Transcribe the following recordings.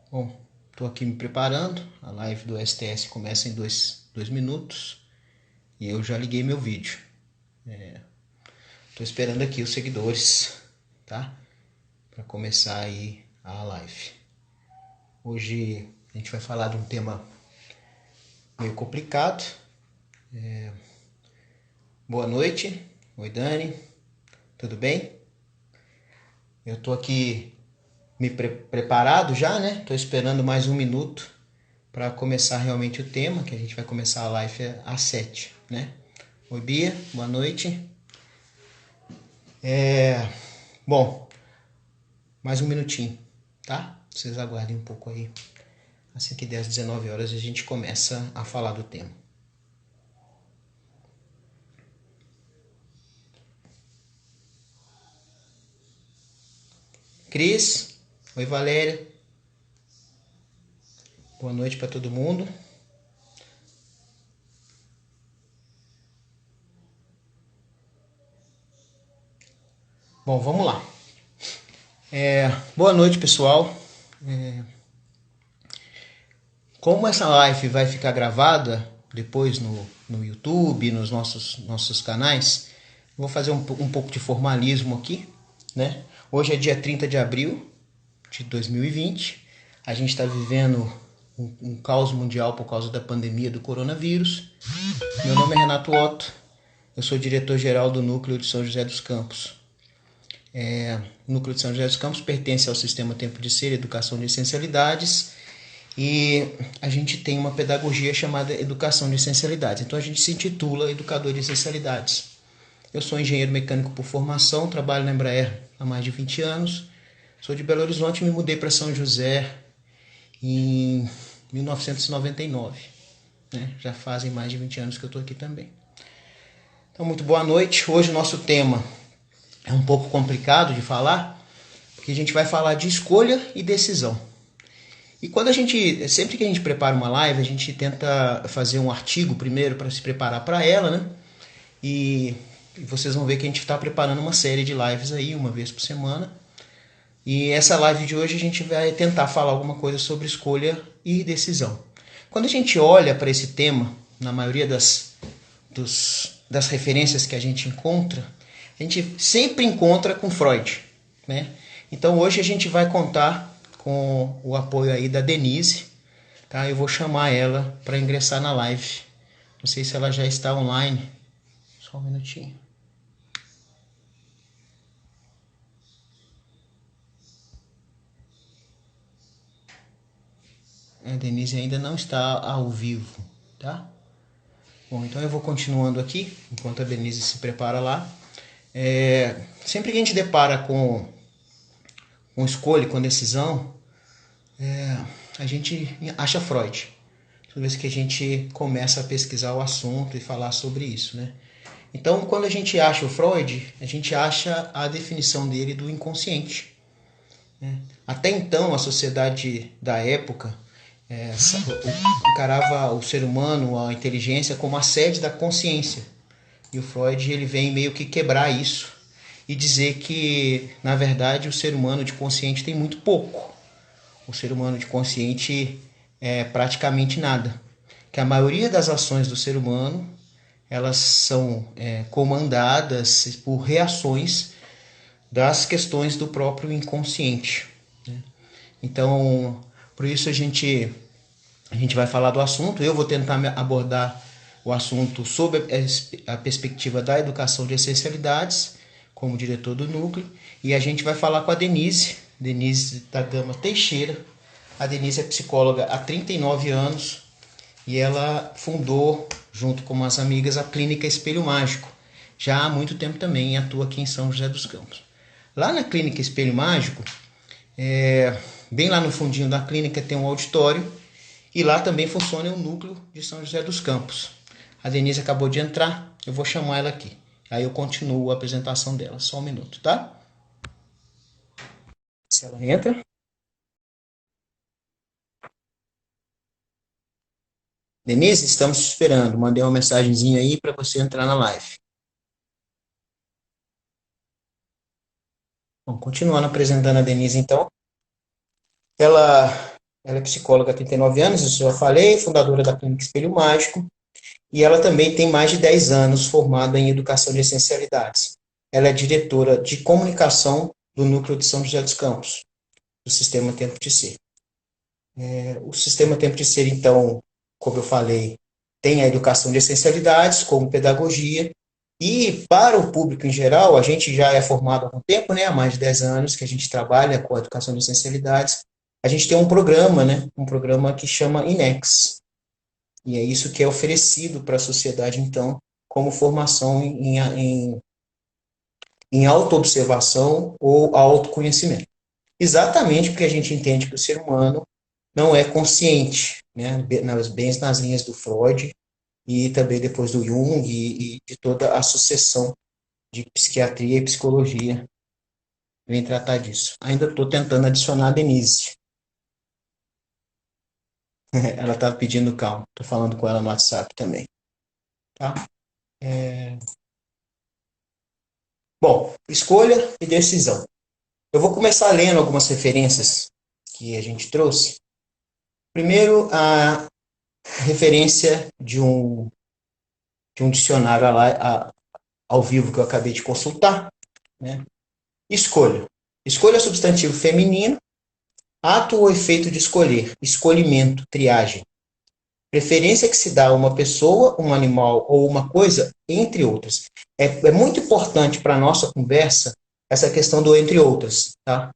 Bom, estou aqui me preparando. A live do STS começa em dois minutos e eu já liguei meu vídeo. Estou esperando aqui os seguidores, tá? Para começar aí a live. Hoje a gente vai falar de um tema meio complicado. Boa noite. Oi, Dani. Tudo bem? Eu estou aqui me preparado já, né? Estou esperando mais um minuto para começar realmente o tema, que a gente vai começar a live às 7, né? Oi, Bia. Boa noite. Bom, mais um minutinho, tá? Vocês aguardem um pouco aí. Assim que der às 19 horas a gente começa a falar do tema. Cris, oi Valéria, boa noite para todo mundo. Bom, vamos lá. Boa noite, pessoal. Como essa live vai ficar gravada depois no YouTube, nos nossos canais, vou fazer um pouco de formalismo aqui, né? Hoje é dia 30 de abril de 2020. A gente está vivendo um caos mundial por causa da pandemia do coronavírus. Meu nome é Renato Otto, eu sou diretor-geral do Núcleo de São José dos Campos. O Núcleo de São José dos Campos pertence ao Sistema Tempo de Ser, Educação de Essencialidades, e a gente tem uma pedagogia chamada Educação de Essencialidades. Então a gente se intitula Educador de Essencialidades. Eu sou engenheiro mecânico por formação, trabalho na Embraer há mais de 20 anos, sou de Belo Horizonte e me mudei para São José em 1999. Né? Já fazem mais de 20 anos que eu estou aqui também. Então, muito boa noite. Hoje o nosso tema é um pouco complicado de falar, porque a gente vai falar de escolha e decisão. E sempre que a gente prepara uma live, a gente tenta fazer um artigo primeiro para se preparar para ela, né? E vocês vão ver que a gente está preparando uma série de lives aí, uma vez por semana. E essa live de hoje a gente vai tentar falar alguma coisa sobre escolha e decisão. Quando a gente olha para esse tema, na maioria das referências que a gente encontra, a gente sempre encontra com Freud, né? Então hoje a gente vai contar com o apoio aí da Denise, tá? Eu vou chamar ela para ingressar na live. Não sei se ela já está online. Só um minutinho. A Denise ainda não está ao vivo, tá? Bom, então eu vou continuando aqui, enquanto a Denise se prepara lá. Sempre que a gente depara com escolha, com decisão, a gente acha Freud. Toda vez que a gente começa a pesquisar o assunto e falar sobre isso, né? Então, quando a gente acha o Freud, a gente acha a definição dele do inconsciente. Né? Até então, a sociedade da época encarava o ser humano, a inteligência, como a sede da consciência. E o Freud ele vem meio que quebrar isso e dizer que, na verdade, o ser humano de consciente tem muito pouco. O ser humano de consciente é praticamente nada. Que a maioria das ações do ser humano elas são comandadas por reações das questões do próprio inconsciente. Né? Então, por isso a gente vai falar do assunto. Eu vou tentar abordar o assunto sob a perspectiva da educação de essencialidades, como diretor do núcleo, e a gente vai falar com a Denise da Gama Teixeira. A Denise é psicóloga há 39 anos e ela fundou, junto com umas amigas, a Clínica Espelho Mágico. Já há muito tempo também atua aqui em São José dos Campos. Lá na Clínica Espelho Mágico, bem lá no fundinho da clínica tem um auditório e lá também funciona o núcleo de São José dos Campos. A Denise acabou de entrar, eu vou chamar ela aqui. Aí eu continuo a apresentação dela. Só um minuto, tá? Se ela entra. Denise, estamos te esperando. Mandei uma mensagenzinha aí para você entrar na live. Bom, continuando apresentando a Denise, então. Ela Ela é psicóloga há 39 anos, isso eu já falei, fundadora da Clínica Espelho Mágico, e ela também tem mais de 10 anos formada em Educação de Essencialidades. Ela é diretora de comunicação do Núcleo de São José dos Campos, do Sistema Tempo de Ser. O Sistema Tempo de Ser, então, como eu falei, tem a educação de essencialidades, como pedagogia, e para o público em geral, a gente já é formado há algum tempo, né, há mais de 10 anos que a gente trabalha com a educação de essencialidades. A gente tem um programa, né, um programa que chama INEX, e é isso que é oferecido para a sociedade, então, como formação em autoobservação ou autoconhecimento. Exatamente porque a gente entende que o ser humano não é consciente, né, bem nas linhas do Freud e também depois do Jung e de toda a sucessão de psiquiatria e psicologia vem tratar disso. Ainda estou tentando adicionar a Denise. Ela está pedindo calma. Estou falando com ela no WhatsApp também. Tá? Bom, escolha e decisão. Eu vou começar lendo algumas referências que a gente trouxe. Primeiro, a referência de um dicionário ao vivo que eu acabei de consultar. Né? Escolha. Escolha substantivo feminino, ato ou efeito de escolher, escolhimento, triagem. Preferência que se dá a uma pessoa, um animal ou uma coisa, entre outras. É muito importante para a nossa conversa essa questão do entre outras. Tá?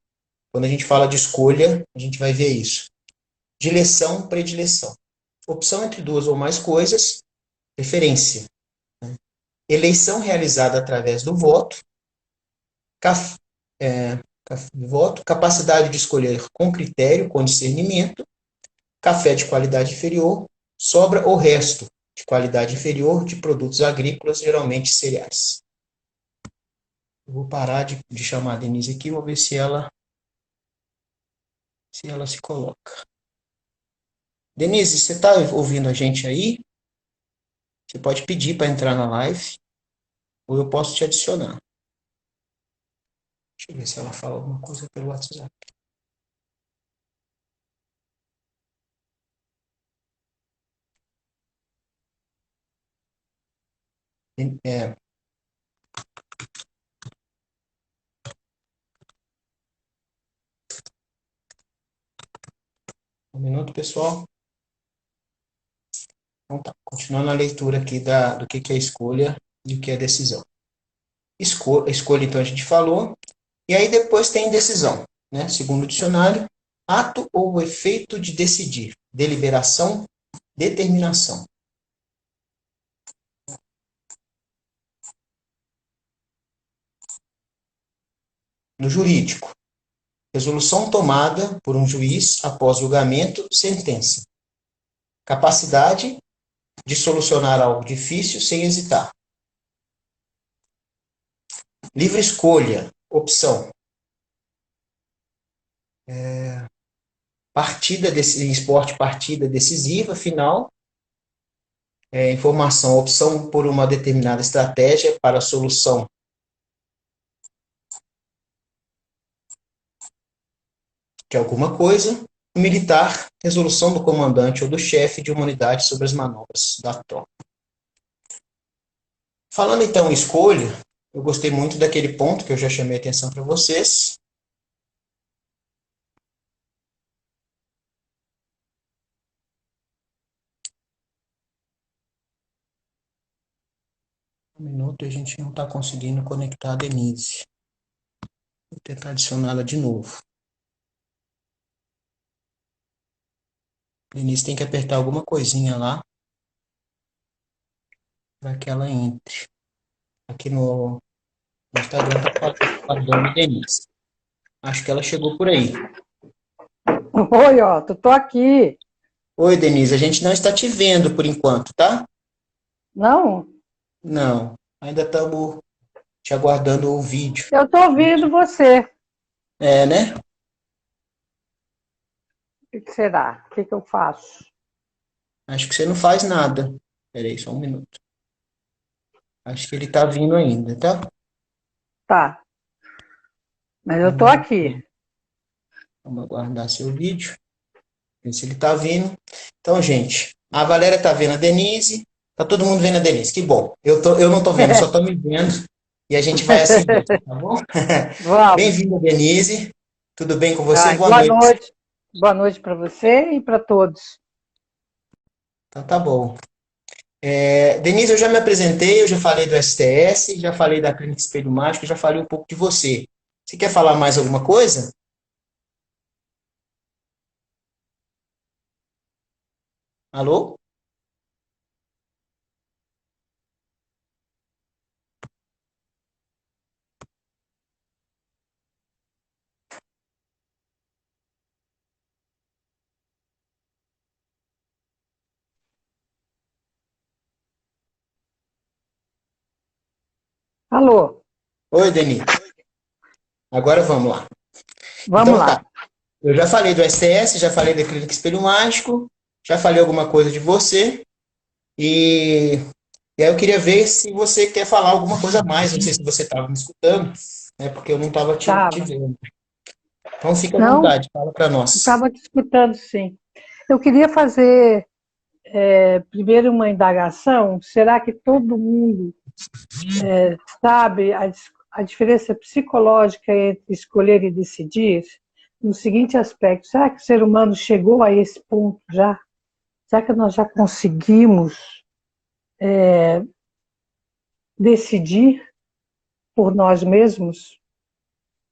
Quando a gente fala de escolha, a gente vai ver isso. Dileção, predileção. Opção entre duas ou mais coisas, preferência. Né? Eleição realizada através do voto, voto, capacidade de escolher com critério, com discernimento, café de qualidade inferior, sobra ou resto de qualidade inferior de produtos agrícolas, geralmente cereais. Eu vou parar de chamar a Denise aqui, vou ver se ela se coloca. Denise, você está ouvindo a gente aí? Você pode pedir para entrar na live, ou eu posso te adicionar. Deixa eu ver se ela fala alguma coisa pelo WhatsApp. É, um minuto, pessoal. Então tá, continuando a leitura aqui do que é escolha e o que é decisão. Escolha, então, a gente falou. E aí depois tem decisão, né? Segundo o dicionário, ato ou efeito de decidir, deliberação, determinação. No jurídico, resolução tomada por um juiz após julgamento, sentença. Capacidade de solucionar algo difícil sem hesitar. Livre escolha, opção. Esporte, partida decisiva, final. Informação, opção por uma determinada estratégia para a solução de alguma coisa. Militar, resolução do comandante ou do chefe de uma unidade sobre as manobras da tropa. Falando então em escolha, eu gostei muito daquele ponto que eu já chamei a atenção para vocês. Um minuto e a gente não está conseguindo conectar a Denise. Vou tentar adicioná-la de novo. Denise tem que apertar alguma coisinha lá para que ela entre. Aqui no Instagram está falando Denise. Acho que ela chegou por aí. Oi, ó, tô aqui. Oi, Denise, a gente não está te vendo por enquanto, tá? Não, Não, ainda estamos te aguardando o vídeo. eu tô ouvindo você. É, né? O que será? O que eu faço? Acho que você não faz nada. Peraí, só um minuto. Acho que ele está vindo ainda, tá? Tá, mas eu tô Vamos aqui. vamos aguardar seu vídeo. Ver se ele tá vindo. Então, gente, a Valéria tá vendo a Denise. Tá todo mundo vendo a Denise. Que bom. Eu não tô vendo, só tô me vendo. E a gente vai assim mesmo, tá bom? Vamos. Bem-vinda, Denise. Tudo bem com você? Ai, Boa boa noite. noite. Boa noite para você e para todos. Então tá bom. Denise, eu já me apresentei, eu já falei do STS, já falei da Clínica Espelho Mágico, já falei um pouco de você. Você quer falar mais alguma coisa? Alô? Alô, Oi, Denise. Agora vamos lá. vamos Então tá. lá. Eu já falei do STS, já falei da Clínica Espelho Mágico, já falei alguma coisa de você. E, e aí eu queria ver se você quer falar alguma coisa a mais. Não sei se você estava me escutando, né? Porque eu não estava te Tava. vendo. Então fica à Não, vontade, fala para nós. estava te escutando, sim. Eu queria fazer primeiro uma indagação. Será que todo mundo sabe a diferença psicológica entre escolher e decidir? No seguinte aspecto, será que o ser humano chegou a esse ponto já? Será que nós já conseguimos decidir por nós mesmos?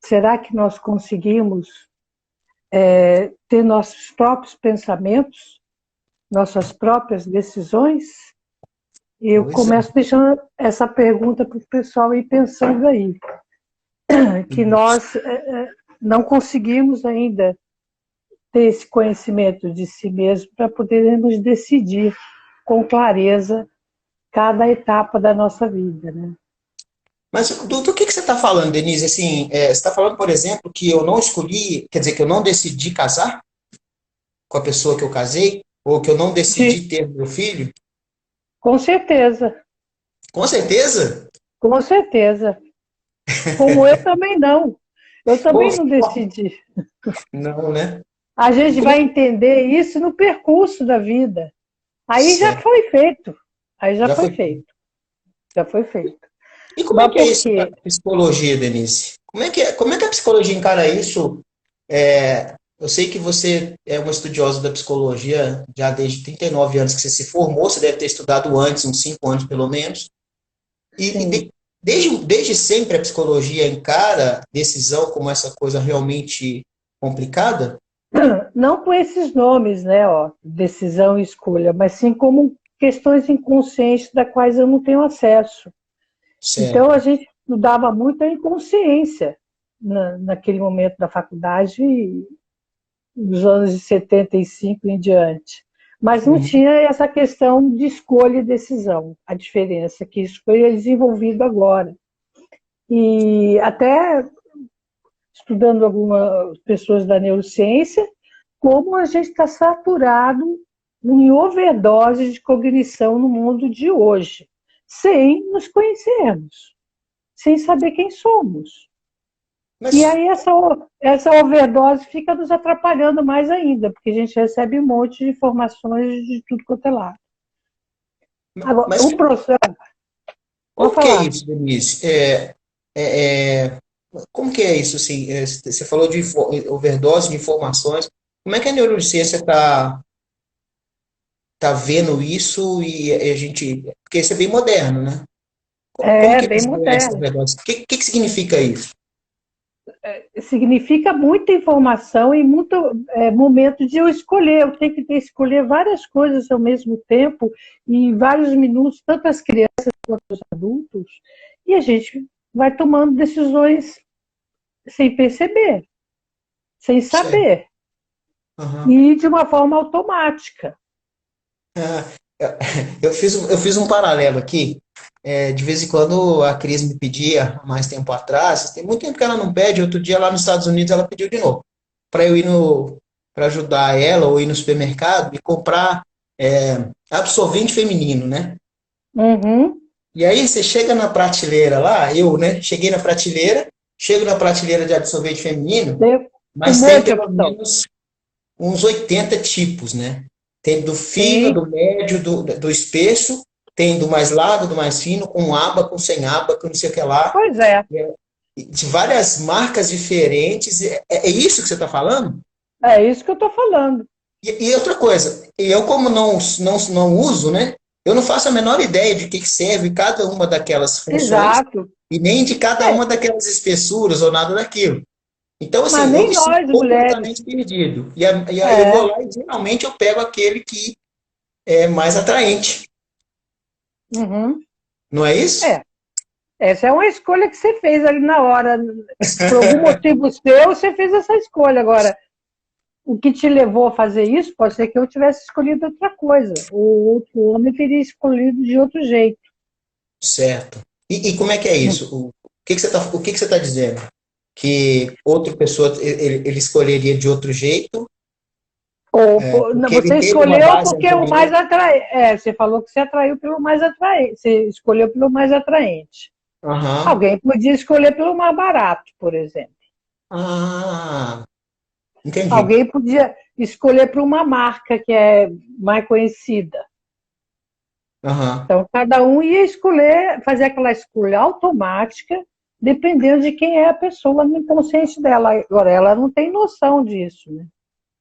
Será que nós conseguimos ter nossos próprios pensamentos, nossas próprias decisões? Eu Pois é. começo deixando essa pergunta para o pessoal ir pensando aí, que nós não conseguimos ainda ter esse conhecimento de si mesmo para podermos decidir com clareza cada etapa da nossa vida, né? Mas do que você está falando, Denise? Assim, você está falando, por exemplo, que eu não escolhi, quer dizer, que eu não decidi casar com a pessoa que eu casei, ou que eu não De, decidi ter meu filho? com certeza, Com certeza? com certeza. Como eu também não. Eu também Ou não decidi. não, né? A E gente como é vai que... entender isso no percurso da vida. Aí já Certo, foi feito. Aí já já foi foi. feito. Já foi feito. E como é Mas que é por isso da quê? psicologia, Denise? Como é que a psicologia encara isso? Eu sei que você é uma estudiosa da psicologia já desde 39 anos que você se formou, você deve ter estudado antes, uns 5 anos pelo menos. E Sim. desde sempre a psicologia encara decisão como essa coisa realmente complicada? Não com esses nomes, né? Ó, decisão e escolha, mas sim como questões inconscientes das quais eu não tenho acesso. Então a Certo. gente estudava muito a inconsciência naquele momento da faculdade, dos anos de 75 em diante. Mas não Uhum. tinha essa questão de escolha e decisão, a diferença, que isso foi desenvolvido agora. E até estudando algumas pessoas da neurociência, como a gente está saturado em overdose de cognição no mundo de hoje, sem nos conhecermos, sem saber quem somos. E Mas, aí essa overdose fica nos atrapalhando mais ainda, porque a gente recebe um monte de informações de tudo quanto é lado. Agora, mas o processo, vou como que é falar, isso, Denise? Como que é isso, assim? Você falou de overdose de informações. Como é que a neurociência tá vendo isso e a gente... Porque isso é bem moderno, né? Como é que bem eles veem essa moderno. overdose? O que significa isso? Significa muita informação e muito momento de eu escolher. Eu tenho que escolher várias coisas ao mesmo tempo, em vários minutos, tanto as crianças quanto os adultos, e a gente vai tomando decisões sem perceber, sem Certo. saber, Aham. e de uma forma automática. Ah, eu fiz um paralelo aqui. De vez em quando a Cris me pedia, há mais tempo atrás, tem muito tempo que ela não pede, outro dia lá nos Estados Unidos ela pediu de novo, para eu ir para ajudar ela ou ir no supermercado e comprar absorvente feminino, né? Uhum. E aí você chega na prateleira lá, eu, né? Cheguei na prateleira, chego na prateleira de absorvente feminino, Tem um mas tem monte de pelo opção. menos uns 80 tipos, né? Tem do fino, Sim, do médio, do espesso, tem do mais largo, do mais fino, com aba, com sem aba, com não sei o que lá. pois é. De várias marcas diferentes. É isso que você está falando? É isso que eu estou falando. E outra coisa, eu como não uso, né? Eu não faço a menor ideia de que serve cada uma daquelas funções Exato. e nem de cada É, uma daquelas espessuras ou nada daquilo. Então, mas assim, eu nem me sinto nós, mulheres. completamente perdido. E aí eu vou É. lá e geralmente eu pego aquele que é mais atraente. Uhum. Não é isso? É. Essa é uma escolha que você fez ali na hora. Por algum motivo seu, você fez essa escolha. Agora, o que te levou a fazer isso pode ser que eu tivesse escolhido outra coisa. O outro homem teria escolhido de outro jeito. Certo. E como é que é isso? O que que você tá dizendo? Que outra pessoa ele escolheria de outro jeito, Não, porque ele você teve uma escolheu base porque é o anterior? mais atraente. É, você falou que você atraiu pelo mais atraente. Você escolheu pelo mais atraente. Aham. Alguém podia escolher pelo mais barato, por exemplo. Ah, entendi. Alguém podia escolher por uma marca que é mais conhecida. Aham. Então, cada um ia escolher, fazer aquela escolha automática, dependendo de quem é a pessoa no inconsciente dela. Agora, ela não tem noção disso, né?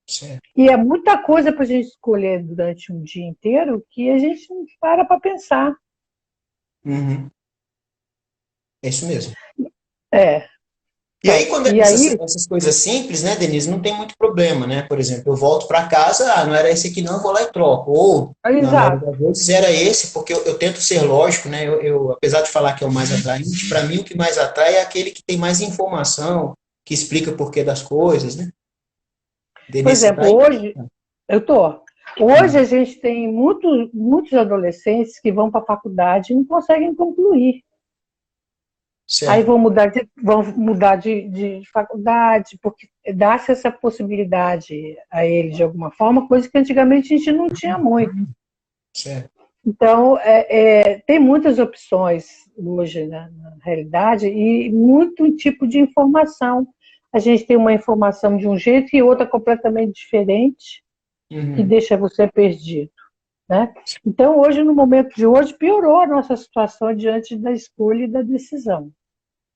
Certo. E é muita coisa para a gente escolher durante um dia inteiro que a gente não para pensar. Uhum. É isso mesmo. É, E aí, então, quando é e aí, essas coisas simples, né, Denise, não tem muito problema, né? Por exemplo, eu volto para casa, não era esse aqui não, eu vou lá e troco. Ou, na maioria exato. das vezes, era esse, porque eu tento ser lógico, né? Apesar de falar que é o mais atraente, para mim o que mais atrai é aquele que tem mais informação, que explica o porquê das coisas, né? Por Denise, você tá exemplo, aí? hoje, eu tô. Hoje Hum, a gente tem muitos adolescentes que vão para a faculdade e não conseguem concluir. Aí certo. vão mudar de faculdade, porque dá-se essa possibilidade a eles de alguma forma, coisa que antigamente a gente não tinha muito. Certo. Então, tem muitas opções hoje, né, na realidade, e muito tipo de informação. A gente tem uma informação de um jeito e outra completamente diferente, que Uhum, deixa você perdido. Né? Então, hoje, no momento de hoje, piorou a nossa situação diante da escolha e da decisão.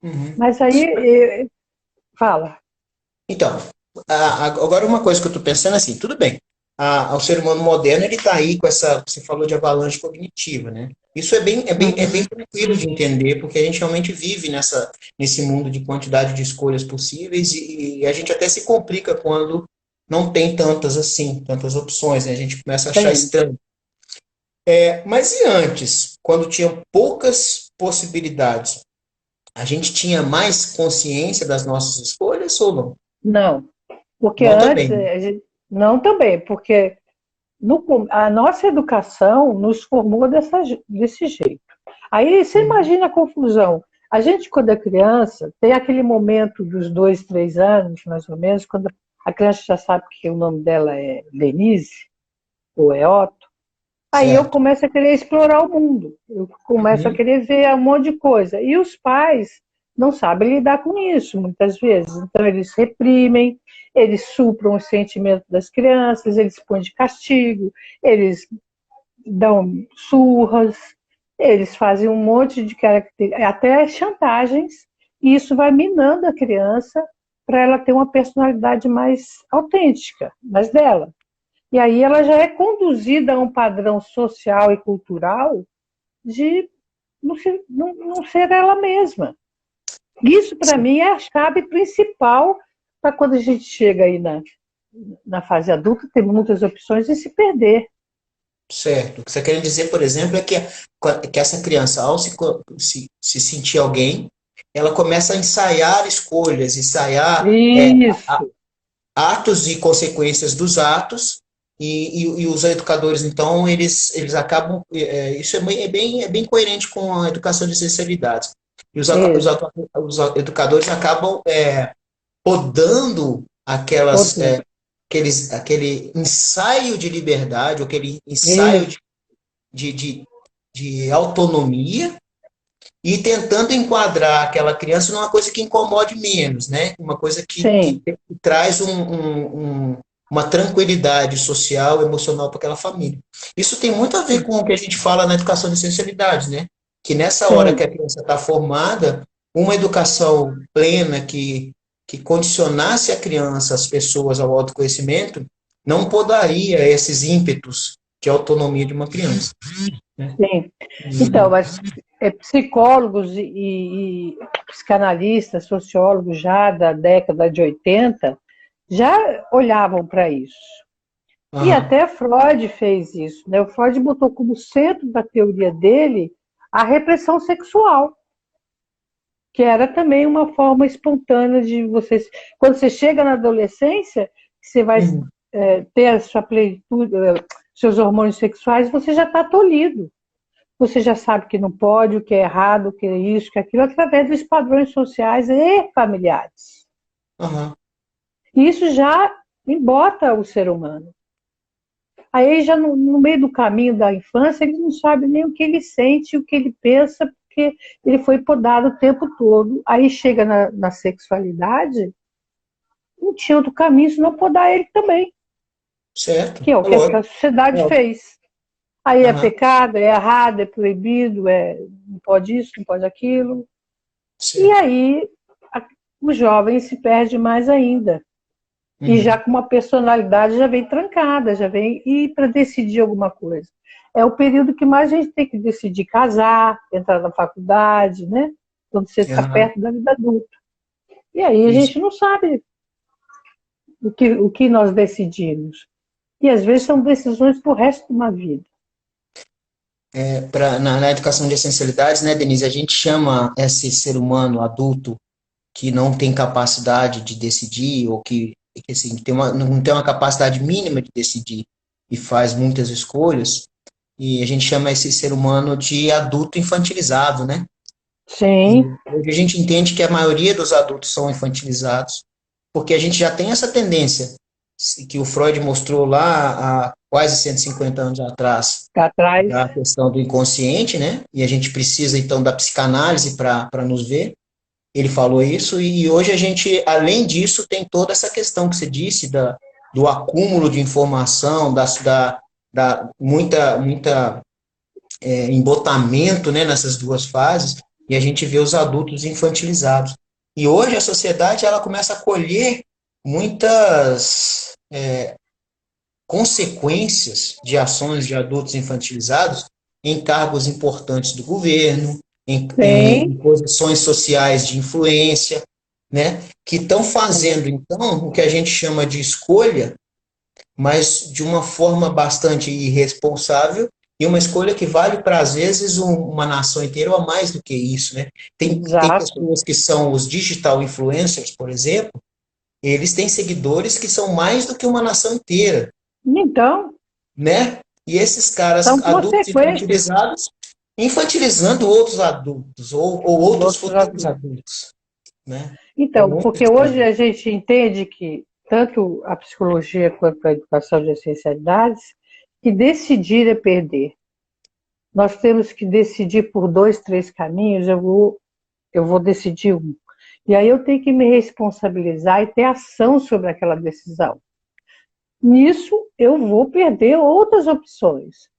uhum. Mas aí, fala. Então, agora uma coisa que eu estou pensando assim, tudo bem, o ser humano moderno ele está aí com essa, você falou de avalanche cognitiva, né? Isso é bem tranquilo de entender, porque a gente realmente vive nesse mundo de quantidade de escolhas possíveis e a gente até se complica quando não tem tantas assim, tantas opções, né? A gente começa a achar Tem. estranho. Mas e antes, quando tinha poucas possibilidades, a gente tinha mais consciência das nossas escolhas ou não? Não. Porque Não antes, também. não também, porque a nossa educação nos formou desse jeito. Aí você Uhum. imagina a confusão. A gente, quando é criança, tem aquele momento dos 2, 3 anos, mais ou menos, quando a criança já sabe que o nome dela é Denise ou é Otto. Aí eu Certo. começo a querer explorar o mundo, eu começo a Uhum. querer ver um monte de coisa. E os pais não sabem lidar com isso, muitas vezes. Então, eles reprimem, eles supram os sentimentos das crianças, eles põem de castigo, eles dão surras, eles fazem um monte de características, até chantagens, e isso vai minando a criança para ela ter uma personalidade mais autêntica, mais dela. E aí ela já é conduzida a um padrão social e cultural de não ser ela mesma. Isso, para mim, é a chave principal para quando a gente chega aí na fase adulta, ter muitas opções e se perder. Certo. O que você quer dizer, por exemplo, é que essa criança, ao se sentir alguém, ela começa a ensaiar escolhas, ensaiar Isso, atos e consequências dos atos, e os educadores, então, eles acabam. Isso é bem coerente com a educação de especialidades. E isso. os educadores acabam podando Poder. aquele ensaio de liberdade, ou aquele ensaio Isso, de, de, de autonomia e tentando enquadrar aquela criança numa coisa que incomode menos, né? Uma coisa que sim. traz uma tranquilidade social, emocional para aquela família. Isso tem muito a ver com o que a gente fala na educação de essencialidades, né? Que nessa hora que Sim, a criança está formada, uma educação plena que condicionasse a criança, as pessoas ao autoconhecimento, não podaria esses ímpetos de autonomia de uma criança, né? sim. Então, mas psicólogos e psicanalistas, sociólogos já da década de 80 já olhavam para isso. E Aham. até Freud fez isso, né? O Freud botou como centro da teoria dele a repressão sexual, que era também uma forma espontânea de você. Quando você chega na adolescência, você vai Uhum. ter a sua plenitude, seus hormônios sexuais, você já está tolhido. Você já sabe que não pode, o que é errado, o que é isso, o que é aquilo, através dos padrões sociais e familiares. Aham. E isso já embota o ser humano. Aí já no meio do caminho da infância, ele não sabe nem o que ele sente, o que ele pensa, porque ele foi podado o tempo todo. Aí chega na sexualidade, não tinha outro caminho senão podar ele também, Certo. que é o que a Lógico. sociedade Lógico. fez. Aí é Aham. pecado, é errado, é proibido, não pode isso, não pode aquilo. E Certo. aí o jovem se perde mais ainda. E já Uhum. com uma personalidade já vem trancada, já vem e para decidir alguma coisa. É o período que mais a gente tem que decidir casar, entrar na faculdade, né? Quando você está Aham. perto da vida adulta. E aí a Isso. gente não sabe o que nós decidimos. E às vezes são decisões para o resto de uma vida. Na educação de essencialidades, né, Denise, a gente chama esse ser humano adulto que não tem capacidade de decidir, ou que assim, não tem uma capacidade mínima de decidir e faz muitas escolhas, e a gente chama esse ser humano de adulto infantilizado, né? E Sim, hoje a gente entende que a maioria dos adultos são infantilizados, porque a gente já tem essa tendência que o Freud mostrou lá há quase 150 anos atrás, cá atrás. da questão do inconsciente, né? E a gente precisa então da psicanálise para nos ver. Ele falou isso, e hoje a gente, além disso, tem toda essa questão que você disse do acúmulo de informação, da muita embotamento, né, nessas duas fases, e a gente vê os adultos infantilizados. E hoje a sociedade ela começa a colher muitas consequências de ações de adultos infantilizados em cargos importantes do governo, em Sim, posições sociais de influência, né, que estão fazendo, então, o que a gente chama de escolha, mas de uma forma bastante irresponsável, e uma escolha que vale para, às vezes, uma nação inteira, ou mais do que isso, né? Tem exato. pessoas que são os digital influencers, por exemplo, eles têm seguidores que são mais do que uma nação inteira, Então, né? E esses caras são adultos consequências infantilizados, infantilizando outros adultos, ou dos outros outros futuros adultos. adultos, né? É Então, muito porque hoje estranho. a gente entende que tanto a psicologia quanto a educação de essencialidades, que decidir é perder. Nós temos que decidir por dois, três caminhos, eu vou decidir um. E aí eu tenho que me responsabilizar e ter ação sobre aquela decisão. Nisso, eu vou perder outras opções.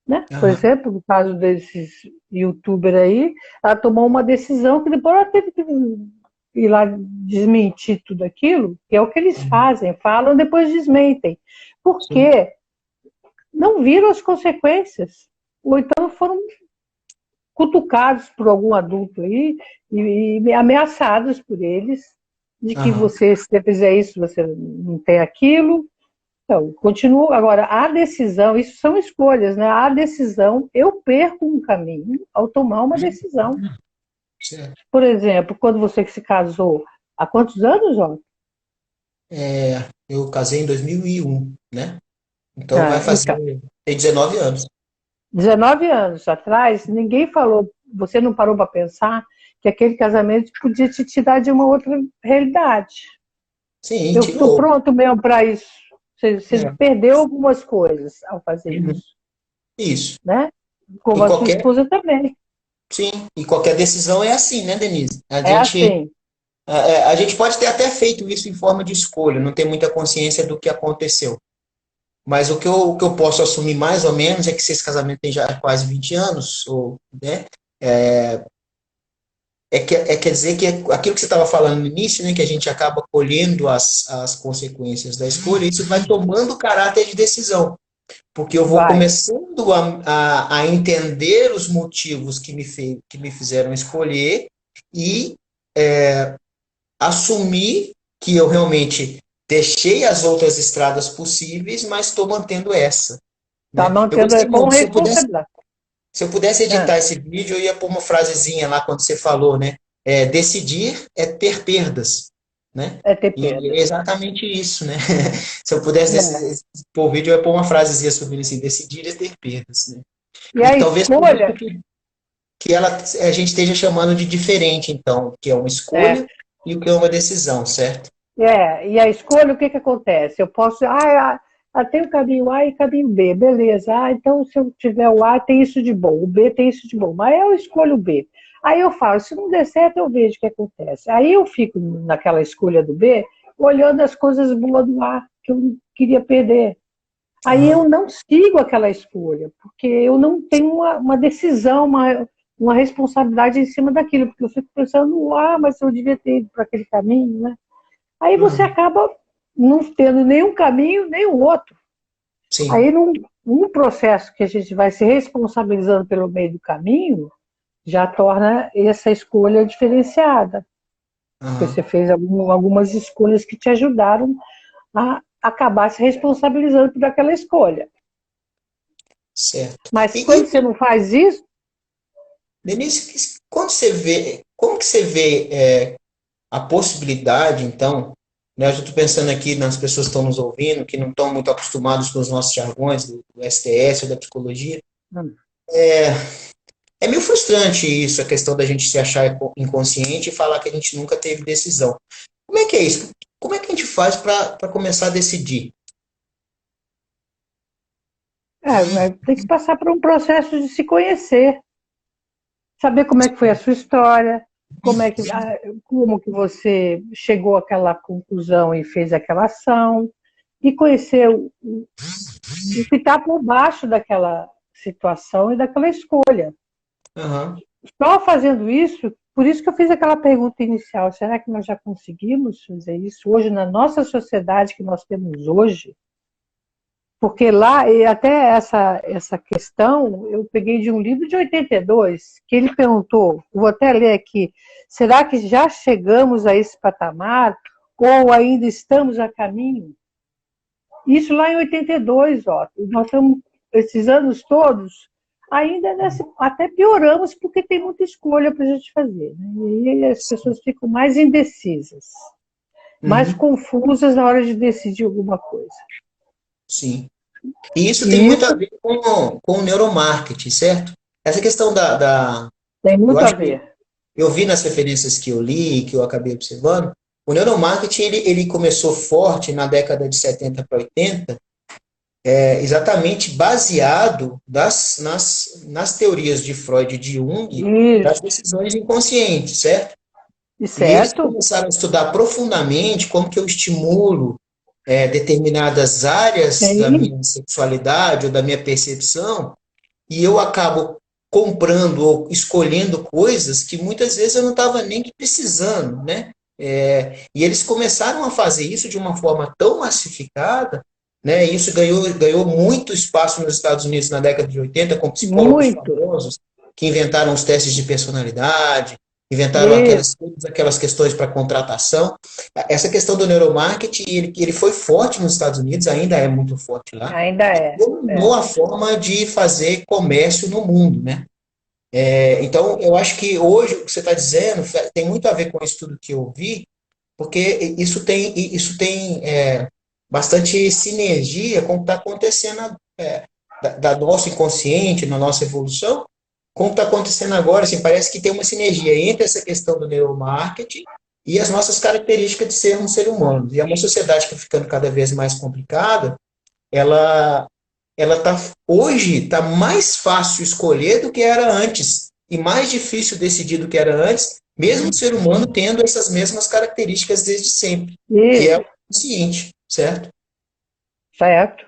Né? Por Aham, exemplo, no caso desses youtubers aí, ela tomou uma decisão que depois ela teve que ir lá desmentir tudo aquilo, que é o que eles uhum, fazem, falam, depois desmentem. sim, Porque não viram as consequências. Ou então foram cutucados por algum adulto aí e ameaçados por eles de que aham, você, se você fizer isso, você não tem aquilo. Então, continuo. Agora, a decisão, isso são escolhas, né? A decisão, eu perco um caminho ao tomar uma decisão. certo. Por exemplo, quando você se casou, há quantos anos, João? Eu casei em 2001, né? Então vai Tá, fazer, então, tem 19 anos. 19 anos atrás, ninguém falou, você não parou para pensar que aquele casamento podia te dar de uma outra realidade. Sim, Eu estou tirou. pronto mesmo para isso. Você É. perdeu algumas coisas ao fazer Uhum. isso, Isso. né? Como E a sua qualquer, esposa também. sim, e qualquer decisão é assim, né, Denise? A É gente assim. A gente pode ter até feito isso em forma de escolha, não ter muita consciência do que aconteceu. Mas o que eu posso assumir mais ou menos é que se esse casamento tem já quase 20 anos, ou, né, quer dizer que aquilo que você estava falando no início, né, que a gente acaba colhendo as consequências da escolha, isso vai tomando caráter de decisão. Porque eu vou Vai. começando a entender os motivos que me fizeram escolher e assumir que eu realmente deixei as outras estradas possíveis, mas estou mantendo essa. Tá Né? Eu mantendo gostei com muito. responsabilidade. Se eu pudesse Ah, editar esse vídeo, eu ia pôr uma frasezinha lá quando você falou, né? Decidir é ter perdas, né? é ter E é perdas. exatamente isso, né? Se eu pudesse É. pôr o vídeo, eu ia pôr uma frasezinha sobre assim, decidir é ter perdas, né? E E a talvez por isso escolha, que a gente esteja chamando de diferente, então, o que é uma é, escolha e o que é uma decisão, certo? e a escolha, o que acontece? Eu posso, tem o caminho A e o caminho B, beleza. Então se eu tiver o A, tem isso de bom, o B tem isso de bom, mas eu escolho o B. Aí eu falo, se não der certo, eu vejo o que acontece. Aí eu fico naquela escolha do B, olhando as coisas boas do A, que eu não queria perder. Aí Aham. eu não sigo aquela escolha, porque eu não tenho uma decisão, uma responsabilidade em cima daquilo, porque eu fico pensando, mas eu devia ter ido para aquele caminho, né? Aí você Uhum. acaba não tendo nenhum caminho, nem o outro. Sim. Aí, num processo que a gente vai se responsabilizando pelo meio do caminho, já torna essa escolha diferenciada. Porque Aham. você fez algumas escolhas que te ajudaram a acabar se responsabilizando por aquela escolha. Certo. Mas quando E, você não faz isso, Denise, quando você vê, como que você vê a possibilidade, então, né, eu estou pensando aqui nas pessoas que estão nos ouvindo, que não estão muito acostumados com os nossos jargões do STS ou da psicologia. É meio frustrante isso, a questão da gente se achar inconsciente e falar que a gente nunca teve decisão. Como é que é isso? Como é que a gente faz para começar a decidir? tem que passar por um processo de se conhecer, saber como é que foi a sua história, como que você chegou àquela conclusão e fez aquela ação, e conhecer o que está por baixo daquela situação e daquela escolha. Aham. Só fazendo isso, por isso que eu fiz aquela pergunta inicial, será que nós já conseguimos fazer isso hoje na nossa sociedade que nós temos hoje? Porque lá, e até essa questão, eu peguei de um livro de 82, que ele perguntou, vou até ler aqui, será que já chegamos a esse patamar ou ainda estamos a caminho? Isso lá em 82, ó, nós estamos, esses anos todos, ainda até pioramos porque tem muita escolha para a gente fazer. Né? E as pessoas ficam mais indecisas, mais Uhum. confusas na hora de decidir alguma coisa. Sim. E isso tem E muito a isso ver com o neuromarketing, certo? Essa questão tem eu muito a acho que ver. eu vi nas referências que eu li, que eu acabei observando, o neuromarketing ele começou forte na década de 70 para 80, exatamente baseado nas teorias de Freud e de Jung das Isso, decisões inconscientes, certo? E eles certo? começaram a estudar profundamente como que eu estimulo determinadas áreas da Sim, minha sexualidade ou da minha percepção, e eu acabo comprando ou escolhendo coisas que muitas vezes eu não estava nem precisando, né? E eles começaram a fazer isso de uma forma tão massificada, né? E isso ganhou muito espaço nos Estados Unidos na década de 80, com psicólogos muito. famosos que inventaram os testes de personalidade, inventaram Isso, aquelas questões para contratação. Essa questão do neuromarketing, ele foi forte nos Estados Unidos, ainda é muito forte lá, ainda é. dominou a forma de fazer comércio no mundo, né? Então, eu acho que hoje o que você está dizendo tem muito a ver com o estudo que eu vi, porque isso tem bastante sinergia com o que está acontecendo da nosso inconsciente, na nossa evolução, com o que está acontecendo agora. Assim, parece que tem uma sinergia entre essa questão do neuromarketing e as nossas características de ser um ser humano. E é uma sociedade que está ficando cada vez mais complicada, ela hoje está mais fácil escolher do que era antes e mais difícil decidir do que era antes, Mesmo o ser humano tendo essas mesmas características desde sempre, que é Isso, o consciente, certo? certo.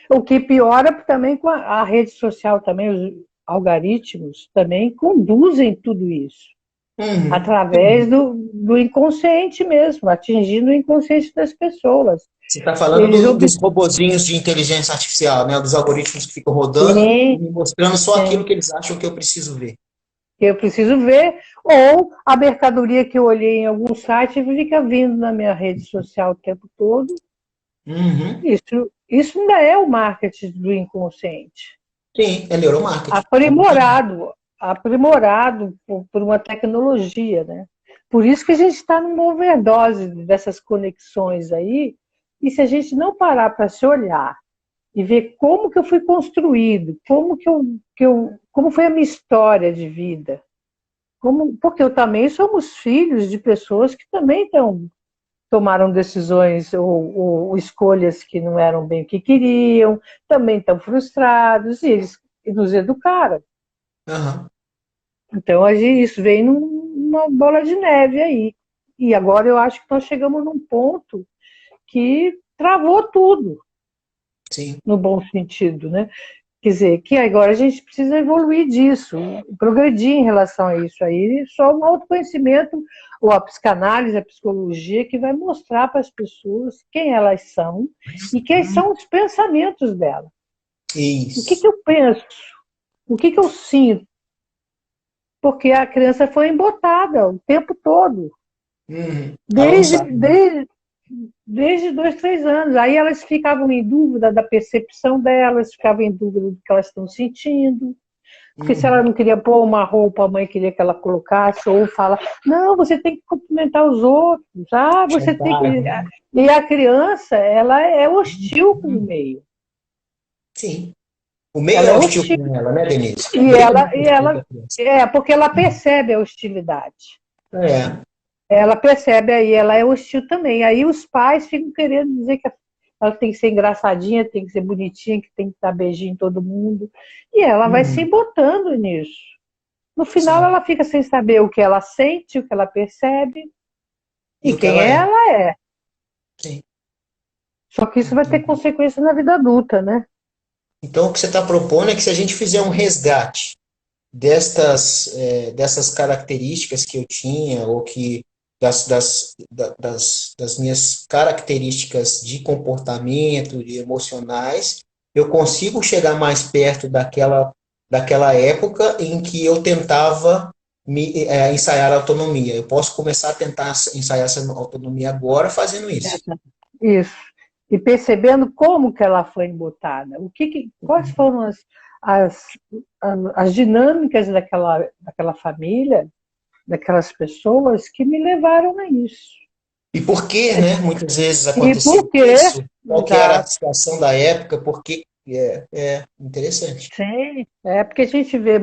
O que piora também com a rede social também, os algoritmos também conduzem tudo isso. Uhum. Através do inconsciente mesmo, atingindo o inconsciente das pessoas. Você está falando Eles dos robozinhos de inteligência artificial, né? Dos algoritmos que ficam rodando e sim, me mostrando só aquilo sim, que eles acham que eu preciso ver. que eu preciso ver, ou a mercadoria que eu olhei em algum site fica vindo na minha rede social o tempo todo. Uhum. Isso ainda é o marketing do inconsciente. Sim, é neuromarketing. Aprimorado, aprimorado por uma tecnologia, né? Por isso que a gente está numa overdose dessas conexões aí, e se a gente não parar para se olhar e ver como que eu fui construído, como foi a minha história de vida, porque eu também somos filhos de pessoas que também tomaram decisões ou escolhas que não eram bem o que queriam, também estão frustrados, e eles nos educaram. Aham. Então, isso vem numa bola de neve aí. E agora eu acho que nós chegamos num ponto que travou tudo, Sim. no bom sentido, né? Quer dizer, que agora a gente precisa evoluir disso, progredir em relação a isso aí. Só um autoconhecimento, ou a psicanálise, a psicologia, que vai mostrar para as pessoas quem elas são e quais são os pensamentos delas. O que, Isso. que eu penso? O que, que eu sinto? Porque a criança foi embotada o tempo todo, Uhum. Ela não desde, sabe, né? desde, desde 2, 3 anos. Aí elas ficavam em dúvida da percepção delas, ficavam em dúvida do que elas estão sentindo. Porque se ela Uhum. não queria pôr uma roupa, a mãe queria que ela colocasse, ou fala, não, você tem que cumprimentar os outros, você tem que. Chantagem. E a criança, ela é hostil com o meio. Sim. O meio Ela é é hostil hostil. com ela, né, Denise? O E meio é ela, muito e hostil com ela a criança. porque ela percebe a hostilidade. É. Ela percebe aí, ela é hostil também. Aí os pais ficam querendo dizer que ela tem que ser engraçadinha, tem que ser bonitinha, que tem que dar beijinho em todo mundo. E ela vai se Uhum. botando nisso. No final, Sim. ela fica sem saber o que ela sente, o que ela percebe E e o que quem ela é. ela é. Sim. Só que isso vai ter Entendi. consequência na vida adulta, né? Então, o que você está propondo é que se a gente fizer um resgate dessas características que eu tinha, ou que das minhas características de comportamento, de emocionais, eu consigo chegar mais perto daquela época em que eu tentava ensaiar a autonomia. Eu posso começar a tentar ensaiar essa autonomia agora fazendo isso. Isso. E percebendo como que ela foi embotada. Quais foram as, as dinâmicas daquela família, daquelas pessoas que me levaram a isso. E por que, né, muitas vezes E aconteceu por quê? isso? Qual que era a Exato. situação da época? Porque é interessante. Sim, é porque a gente vê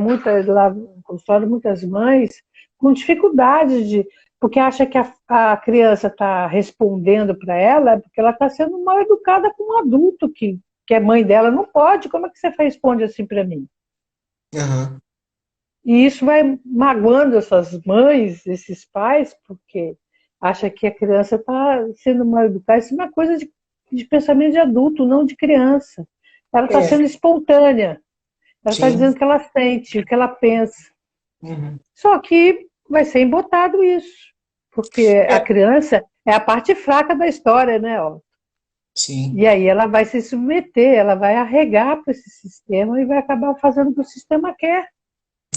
lá no consultório muitas mães com dificuldade porque acha que a criança está respondendo para ela, porque ela está sendo mal educada com um adulto que é mãe dela. Não pode, como é que você responde assim para mim? Aham. E isso vai magoando essas mães, esses pais, porque acha que a criança está sendo mal educada. Isso é uma coisa de pensamento de adulto, não de criança. Ela está É, sendo espontânea. Ela está dizendo sim. o que ela sente, o que ela pensa. Uhum. Só que vai ser embotado isso, porque a É, criança é a parte fraca da história, né? Ó. sim, E aí ela vai se submeter, ela vai arregar para esse sistema e vai acabar fazendo o que o sistema quer.